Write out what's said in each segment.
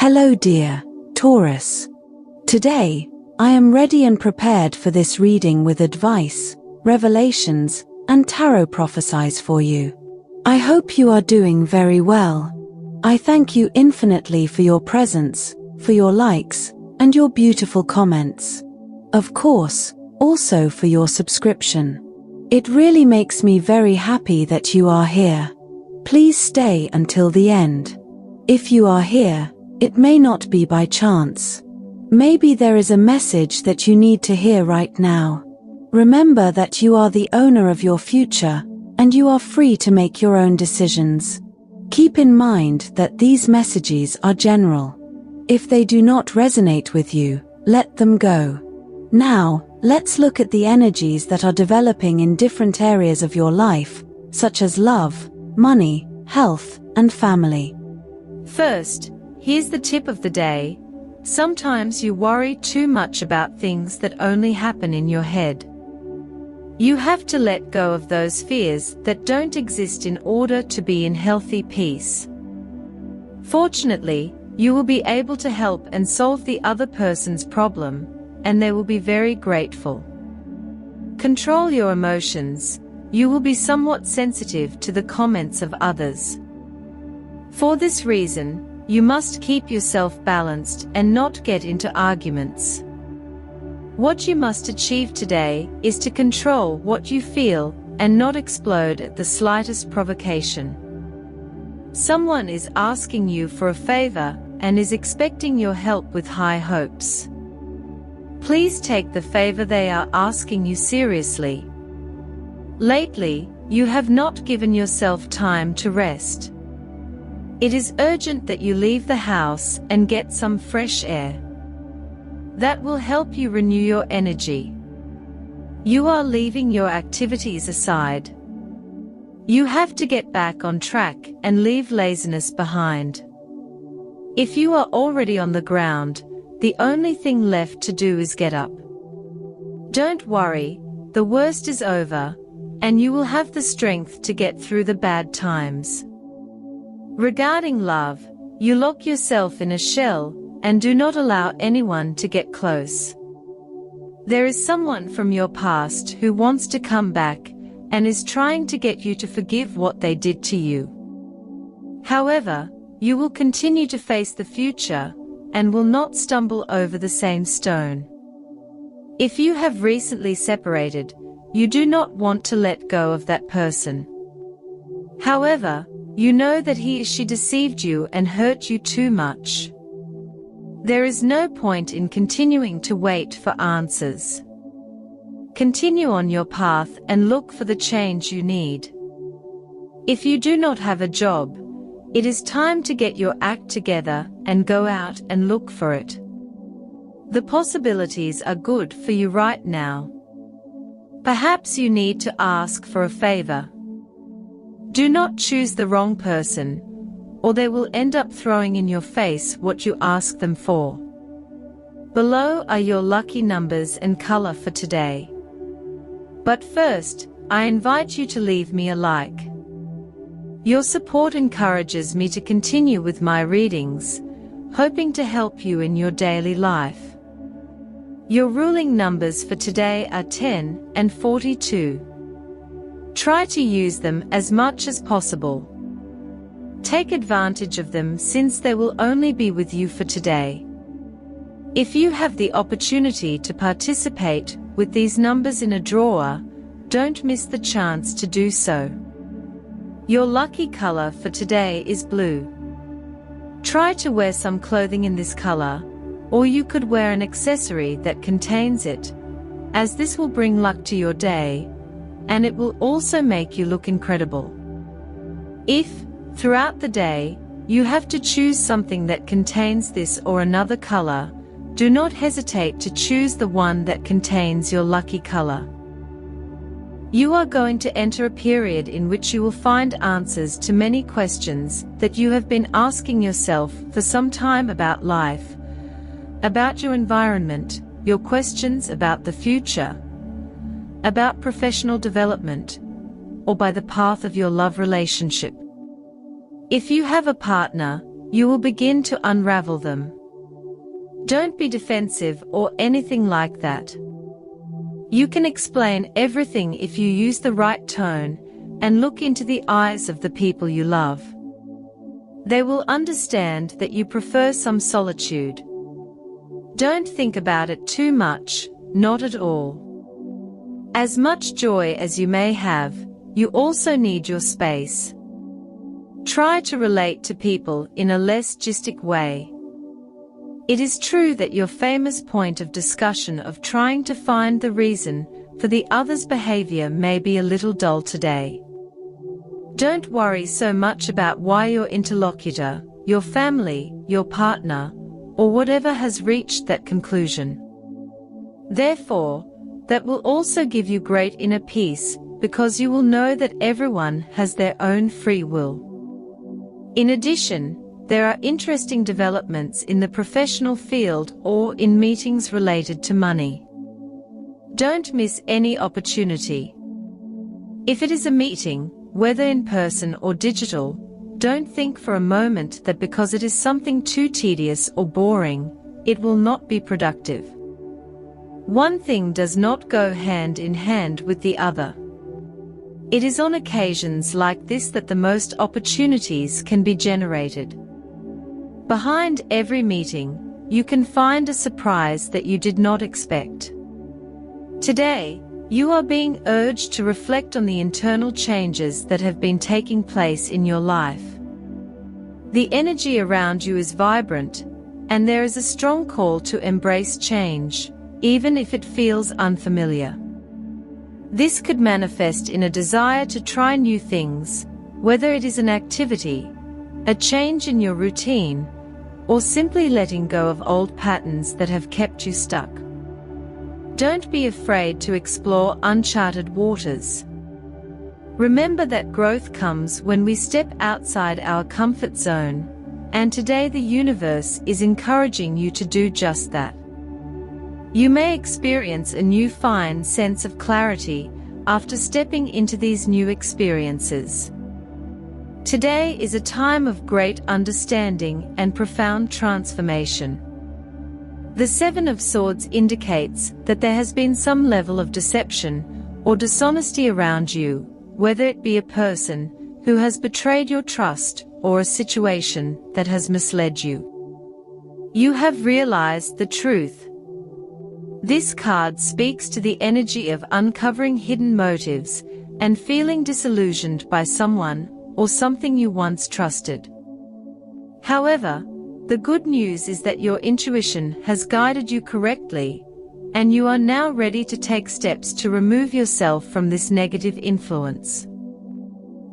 Hello dear Taurus. Today, I am ready and prepared for this reading with advice, revelations, and tarot prophecies for you. I hope you are doing very well. I thank you infinitely for your presence, for your likes, and your beautiful comments. Of course, also for your subscription. It really makes me very happy that you are here. Please stay until the end. If you are here, it may not be by chance. Maybe there is a message that you need to hear right now. Remember that you are the owner of your future, and you are free to make your own decisions. Keep in mind that these messages are general. If they do not resonate with you, let them go. Now, let's look at the energies that are developing in different areas of your life, such as love, money, health, and family. First, here's the tip of the day. Sometimes you worry too much about things that only happen in your head. You have to let go of those fears that don't exist in order to be in healthy peace. Fortunately, you will be able to help and solve the other person's problem, and they will be very grateful. Control your emotions. You will be somewhat sensitive to the comments of others. For this reason, you must keep yourself balanced and not get into arguments. What you must achieve today is to control what you feel and not explode at the slightest provocation. Someone is asking you for a favor and is expecting your help with high hopes. Please take the favor they are asking you seriously. Lately, you have not given yourself time to rest. It is urgent that you leave the house and get some fresh air. That will help you renew your energy. You are leaving your activities aside. You have to get back on track and leave laziness behind. If you are already on the ground, the only thing left to do is get up. Don't worry, the worst is over, and you will have the strength to get through the bad times. Regarding love, you lock yourself in a shell and do not allow anyone to get close. There is someone from your past who wants to come back and is trying to get you to forgive what they did to you. However, you will continue to face the future and will not stumble over the same stone. If you have recently separated, you do not want to let go of that person. However, you know that he or she deceived you and hurt you too much. There is no point in continuing to wait for answers. Continue on your path and look for the change you need. If you do not have a job, it is time to get your act together and go out and look for it. The possibilities are good for you right now. Perhaps you need to ask for a favor. Do not choose the wrong person, or they will end up throwing in your face what you ask them for. Below are your lucky numbers and color for today. But first, I invite you to leave me a like. Your support encourages me to continue with my readings, hoping to help you in your daily life. Your ruling numbers for today are 10 and 42. Try to use them as much as possible. Take advantage of them since they will only be with you for today. If you have the opportunity to participate with these numbers in a draw, don't miss the chance to do so. Your lucky color for today is blue. Try to wear some clothing in this color, or you could wear an accessory that contains it, as this will bring luck to your day, and it will also make you look incredible. If, throughout the day, you have to choose something that contains this or another color, do not hesitate to choose the one that contains your lucky color. You are going to enter a period in which you will find answers to many questions that you have been asking yourself for some time about life, about your environment, your questions about the future, about professional development, or by the path of your love relationship. If you have a partner, you will begin to unravel them. Don't be defensive or anything like that. You can explain everything if you use the right tone and look into the eyes of the people you love. They will understand that you prefer some solitude. Don't think about it too much, not at all. As much joy as you may have, you also need your space. Try to relate to people in a less gistic way. It is true that your famous point of discussion of trying to find the reason for the other's behavior may be a little dull today. Don't worry so much about why your interlocutor, your family, your partner, or whatever has reached that conclusion. Therefore, that will also give you great inner peace, because you will know that everyone has their own free will. In addition, there are interesting developments in the professional field or in meetings related to money. Don't miss any opportunity. If it is a meeting, whether in person or digital, don't think for a moment that because it is something too tedious or boring, it will not be productive. One thing does not go hand in hand with the other. It is on occasions like this that the most opportunities can be generated. Behind every meeting, you can find a surprise that you did not expect. Today, you are being urged to reflect on the internal changes that have been taking place in your life. The energy around you is vibrant, and there is a strong call to embrace change, even if it feels unfamiliar. This could manifest in a desire to try new things, whether it is an activity, a change in your routine, or simply letting go of old patterns that have kept you stuck. Don't be afraid to explore uncharted waters. Remember that growth comes when we step outside our comfort zone, and today the universe is encouraging you to do just that. You may experience a new fine sense of clarity after stepping into these new experiences. Today is a time of great understanding and profound transformation. The Seven of Swords indicates that there has been some level of deception or dishonesty around you, whether it be a person who has betrayed your trust or a situation that has misled you. You have realized the truth. This card speaks to the energy of uncovering hidden motives and feeling disillusioned by someone or something you once trusted. However, the good news is that your intuition has guided you correctly, and you are now ready to take steps to remove yourself from this negative influence.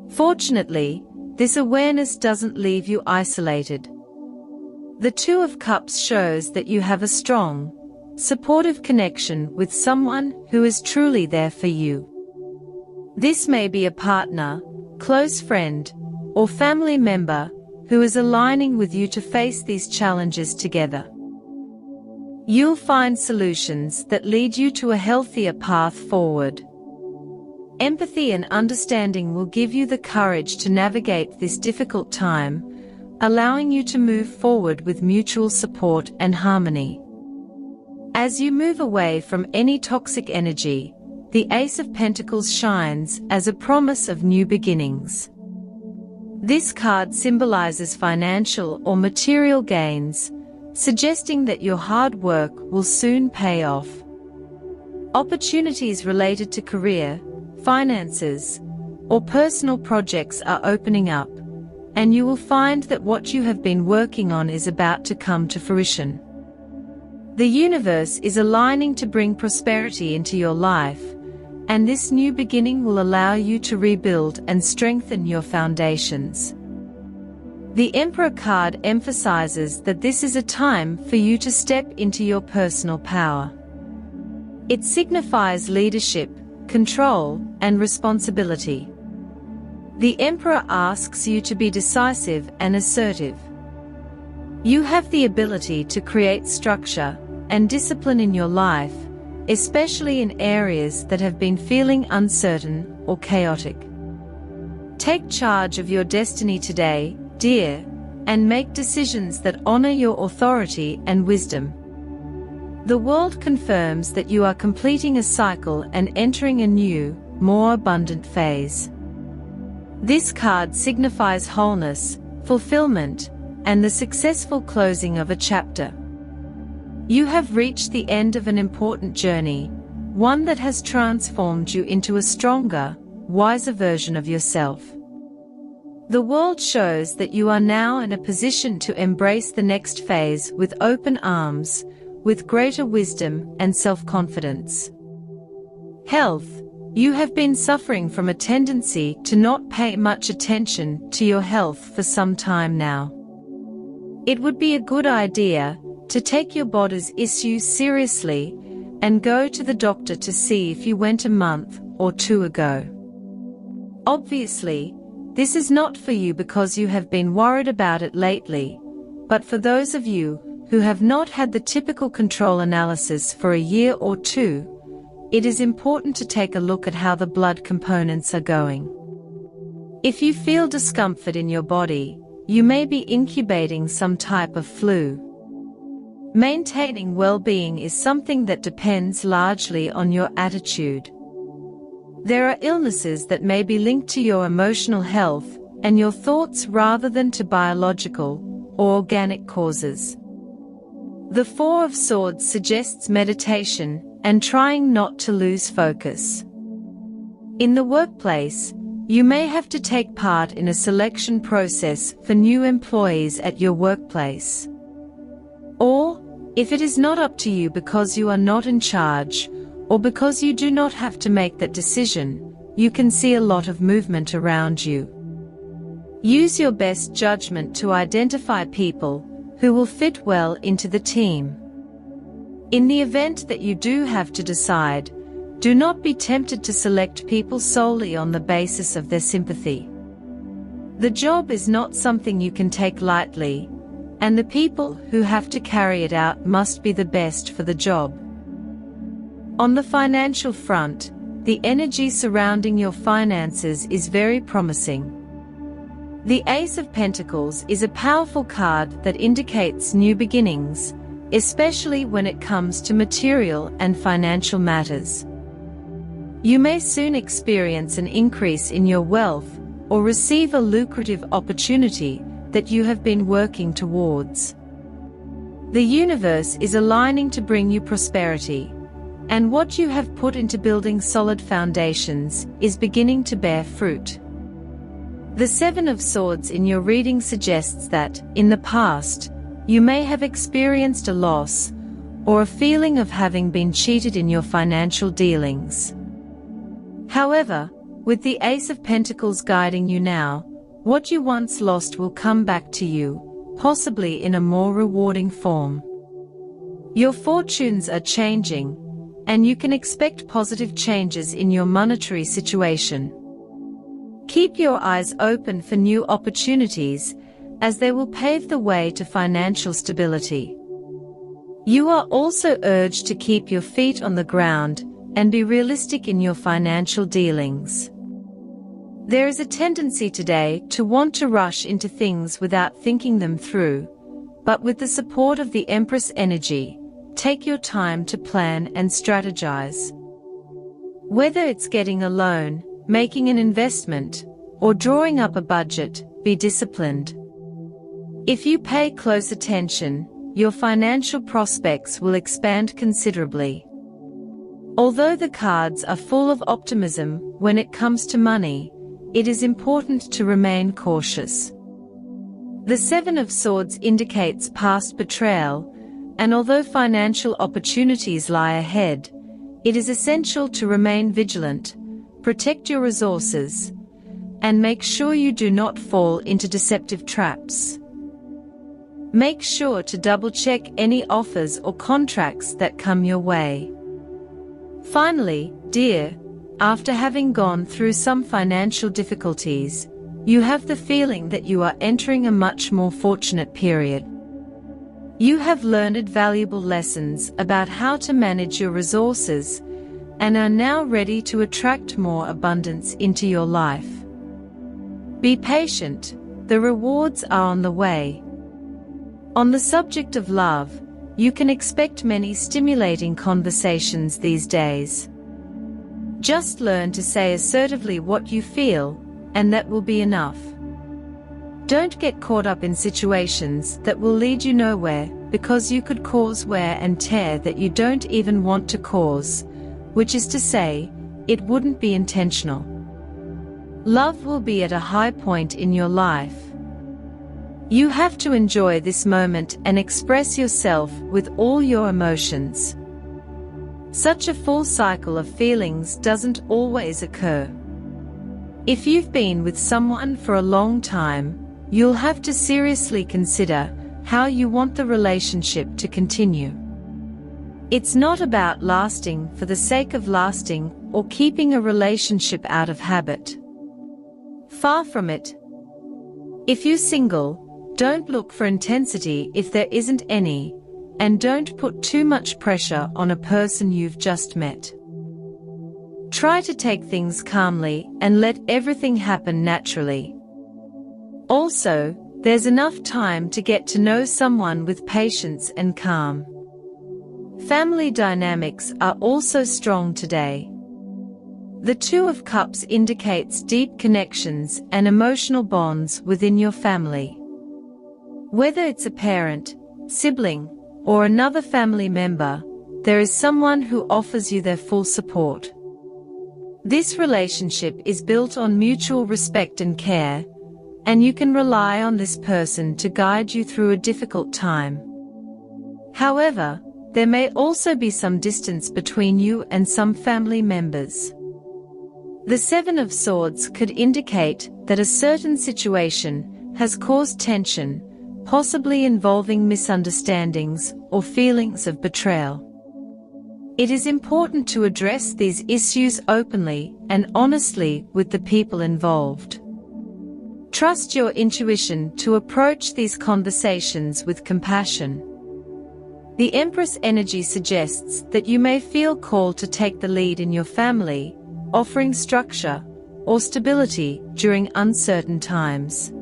Fortunately, this awareness doesn't leave you isolated. The Two of Cups shows that you have a strong, supportive connection with someone who is truly there for you. This may be a partner, close friend, or family member who is aligning with you to face these challenges together. You'll find solutions that lead you to a healthier path forward. Empathy and understanding will give you the courage to navigate this difficult time, allowing you to move forward with mutual support and harmony. As you move away from any toxic energy, the Ace of Pentacles shines as a promise of new beginnings. This card symbolizes financial or material gains, suggesting that your hard work will soon pay off. Opportunities related to career, finances, or personal projects are opening up, and you will find that what you have been working on is about to come to fruition. The universe is aligning to bring prosperity into your life, and this new beginning will allow you to rebuild and strengthen your foundations. The Emperor card emphasizes that this is a time for you to step into your personal power. It signifies leadership, control, and responsibility. The Emperor asks you to be decisive and assertive. You have the ability to create structure and discipline in your life, especially in areas that have been feeling uncertain or chaotic. Take charge of your destiny today, dear, and make decisions that honor your authority and wisdom. The world confirms that you are completing a cycle and entering a new, more abundant phase. This card signifies wholeness, fulfillment, and the successful closing of a chapter. You have reached the end of an important journey, one that has transformed you into a stronger, wiser version of yourself. The world shows that you are now in a position to embrace the next phase with open arms, with greater wisdom and self-confidence. Health. You have been suffering from a tendency to not pay much attention to your health for some time now. It would be a good idea to take your body's issues seriously and go to the doctor to see if you went a month or two ago. Obviously, this is not for you because you have been worried about it lately, but for those of you who have not had the typical control analysis for a year or two, it is important to take a look at how the blood components are going. If you feel discomfort in your body, you may be incubating some type of flu. Maintaining well-being is something that depends largely on your attitude. There are illnesses that may be linked to your emotional health and your thoughts rather than to biological or organic causes. The Four of Swords suggests meditation and trying not to lose focus. In the workplace, you may have to take part in a selection process for new employees at your workplace. Or, if it is not up to you because you are not in charge, or because you do not have to make that decision, you can see a lot of movement around you. Use your best judgment to identify people who will fit well into the team. In the event that you do have to decide, do not be tempted to select people solely on the basis of their sympathy. The job is not something you can take lightly, and the people who have to carry it out must be the best for the job. On the financial front, the energy surrounding your finances is very promising. The Ace of Pentacles is a powerful card that indicates new beginnings, especially when it comes to material and financial matters. You may soon experience an increase in your wealth or receive a lucrative opportunity that you have been working towards. The universe is aligning to bring you prosperity, and what you have put into building solid foundations is beginning to bear fruit. The Seven of Swords in your reading suggests that, in the past, you may have experienced a loss or a feeling of having been cheated in your financial dealings. However, with the Ace of Pentacles guiding you now, what you once lost will come back to you, possibly in a more rewarding form. Your fortunes are changing, and you can expect positive changes in your monetary situation. Keep your eyes open for new opportunities, as they will pave the way to financial stability. You are also urged to keep your feet on the ground and be realistic in your financial dealings. There is a tendency today to want to rush into things without thinking them through, but with the support of the Empress energy, take your time to plan and strategize. Whether it's getting a loan, making an investment, or drawing up a budget, be disciplined. If you pay close attention, your financial prospects will expand considerably. Although the cards are full of optimism when it comes to money, it is important to remain cautious. The Seven of Swords indicates past betrayal, and although financial opportunities lie ahead, it is essential to remain vigilant, protect your resources, and make sure you do not fall into deceptive traps. Make sure to double-check any offers or contracts that come your way. Finally, dear, after having gone through some financial difficulties, you have the feeling that you are entering a much more fortunate period. You have learned valuable lessons about how to manage your resources and are now ready to attract more abundance into your life. Be patient, the rewards are on the way. On the subject of love, you can expect many stimulating conversations these days. Just learn to say assertively what you feel, and that will be enough. Don't get caught up in situations that will lead you nowhere, because you could cause wear and tear that you don't even want to cause, which is to say, it wouldn't be intentional. Love will be at a high point in your life. You have to enjoy this moment and express yourself with all your emotions. Such a full cycle of feelings doesn't always occur. If you've been with someone for a long time, you'll have to seriously consider how you want the relationship to continue. It's not about lasting for the sake of lasting or keeping a relationship out of habit. Far from it. If you're single, don't look for intensity if there isn't any, and don't put too much pressure on a person you've just met. Try to take things calmly and let everything happen naturally. Also, there's enough time to get to know someone with patience and calm. Family dynamics are also strong today. The Two of Cups indicates deep connections and emotional bonds within your family. Whether it's a parent, sibling, or another family member, there is someone who offers you their full support. This relationship is built on mutual respect and care, and you can rely on this person to guide you through a difficult time. However, there may also be some distance between you and some family members. The Seven of Swords could indicate that a certain situation has caused tension, possibly involving misunderstandings or feelings of betrayal. It is important to address these issues openly and honestly with the people involved. Trust your intuition to approach these conversations with compassion. The Empress energy suggests that you may feel called to take the lead in your family, offering structure or stability during uncertain times.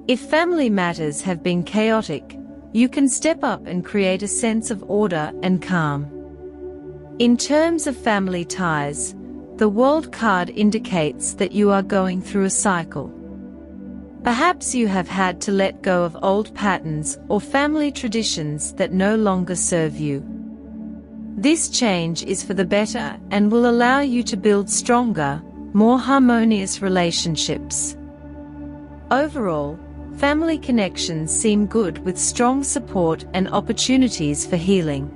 If family matters have been chaotic, you can step up and create a sense of order and calm. In terms of family ties, the World card indicates that you are going through a cycle. Perhaps you have had to let go of old patterns or family traditions that no longer serve you. This change is for the better and will allow you to build stronger, more harmonious relationships. Overall, family connections seem good with strong support and opportunities for healing.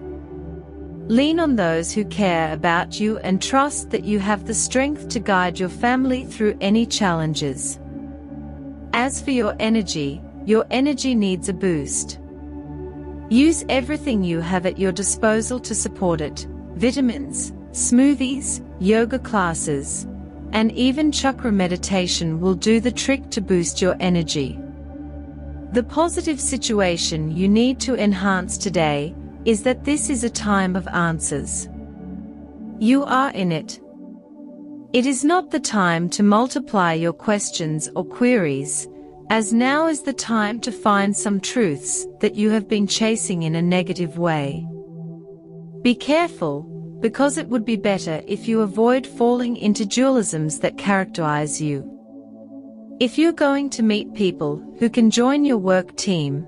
Lean on those who care about you and trust that you have the strength to guide your family through any challenges. As for your energy needs a boost. Use everything you have at your disposal to support it: vitamins, smoothies, yoga classes, and even chakra meditation will do the trick to boost your energy. The positive situation you need to enhance today is that this is a time of answers. You are in it. It is not the time to multiply your questions or queries, as now is the time to find some truths that you have been chasing in a negative way. Be careful, because it would be better if you avoid falling into dualisms that characterize you. If you're going to meet people who can join your work team,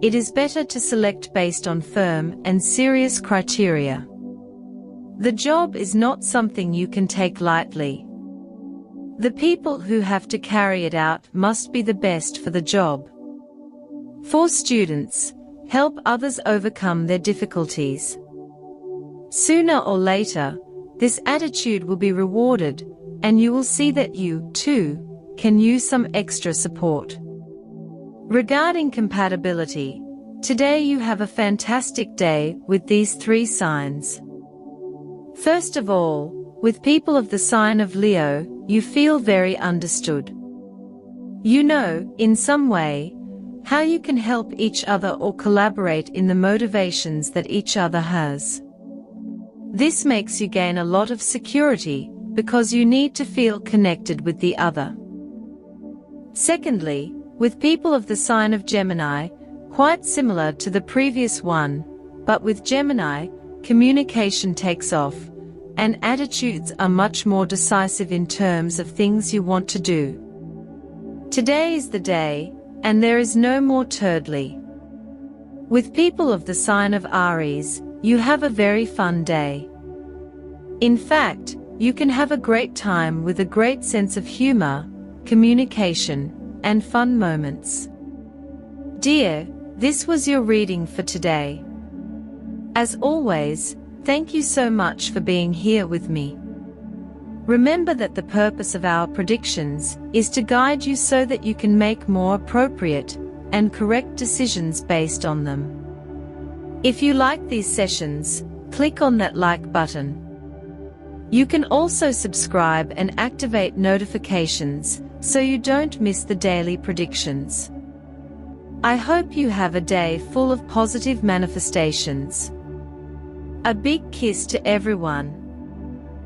it is better to select based on firm and serious criteria. The job is not something you can take lightly. The people who have to carry it out must be the best for the job. For students, help others overcome their difficulties. Sooner or later, this attitude will be rewarded, and you will see that you, too, can use some extra support. Regarding compatibility, today you have a fantastic day with these three signs. First of all, with people of the sign of Leo, you feel very understood. You know, in some way, how you can help each other or collaborate in the motivations that each other has. This makes you gain a lot of security, because you need to feel connected with the other. Secondly, With people of the sign of Gemini, quite similar to the previous one, but with Gemini, communication takes off, and attitudes are much more decisive in terms of things you want to do. Today is the day, and there is no more turdly. With people of the sign of Aries, you have a very fun day. In fact, you can have a great time with a great sense of humor, communication, and fun moments. Dear, this was your reading for today. As always, thank you so much for being here with me. Remember that the purpose of our predictions is to guide you so that you can make more appropriate and correct decisions based on them. If you like these sessions, click on that like button. You can also subscribe and activate notifications so you don't miss the daily predictions. I hope you have a day full of positive manifestations. A big kiss to everyone.